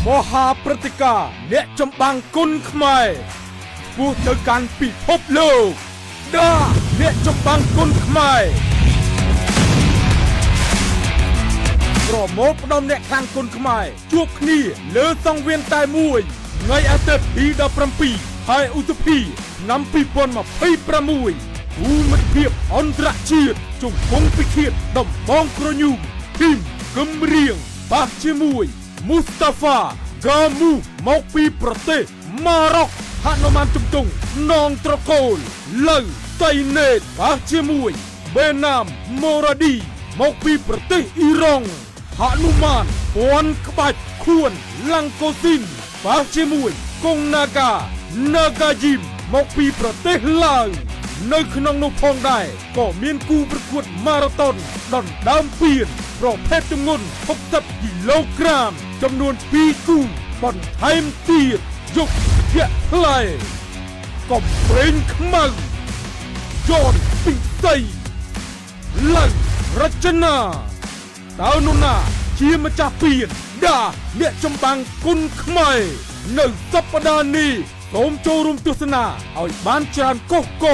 មហាព្រឹត្តិការណ៍អ្នកចម្បាំងគុនខ្មែរពោះទៅកាន់ពិភពលោកដាអ្នកចម្បាំងគុនខ្មែរប្រមូលផ្ដុំអ្នកខាងគុនខ្មែរជួបគ្នាលើសង្វៀនតែមួយថ្ងៃអាទិត្យទី17ខែឧសភាឆ្នាំ2026ភូមិភាពអន្តរជាតិជង្គង់ពិឃាតដំបងក្រញូងធីមគឹមរៀងបាសជាមួយមូស្តាហ្វាហ្គាមូមកពីប្រទេសម៉ារ៉ុកហនុមានជំទង់នងត្រកូលលៅសៃណេតបាសជាមួយបេណាមម៉ូរ៉ាឌីមកពីប្រទេសអ៊ីរ៉ង់ហនុមានពាន់ក្បាច់ខួនឡាំងកូស៊ីនបាសជាមួយកុងណាកាជីមមកពីប្រទេសឡាវនៅក្នុងនោះផងដែរក៏មានគូប្រកួតម៉ារ៉ាតុនដណ្ដើមពានប្រភេទទម្ងន់60គីឡូក្រាមចំនួន2គូបន្ថែមទៀតយកជាផ្លែកំប្រេងខ្មៅយនពិសីឡើងរចនាតើនរណាជាម្ចាស់ពានដាអ្នកចម្បាំងគុនខ្មែរនៅសប្តាហ៍នេះសូមចូលរួមទស្សនាឲ្យបានច្រើនកុះក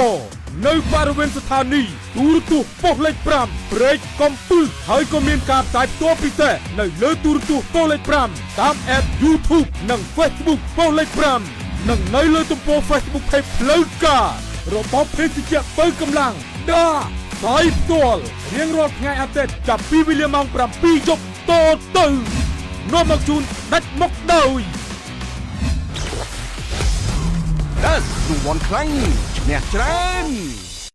នៅបរិវេណស្ថានីយ៍ទូរទស្សន៍ប៉ុស្តិ៍លេខ5ព្រែកកំពឹសហើយក៏មានការផ្សាយផ្ទាល់ពិសេសនៅលើទូរទស្សន៍ប៉ុស្តិ៍លេខ5តាម App YouTube និង Facebook ប៉ុស្តិ៍លេខ5និងនៅលើទំព័រ Facebook Page ផ្លូវការរបស់ភេសជ្ជៈបើកម្លាំងដាផ្សាយផ្ទាល់រៀងរាល់ថ្ងៃអាទិត្យចាប់ពីវេលាម៉ោង7យប់តទៅនាំមកជូនដាច់មុខដោយDas រង្វាន់ខ្លាំងឈ្នះច្រើន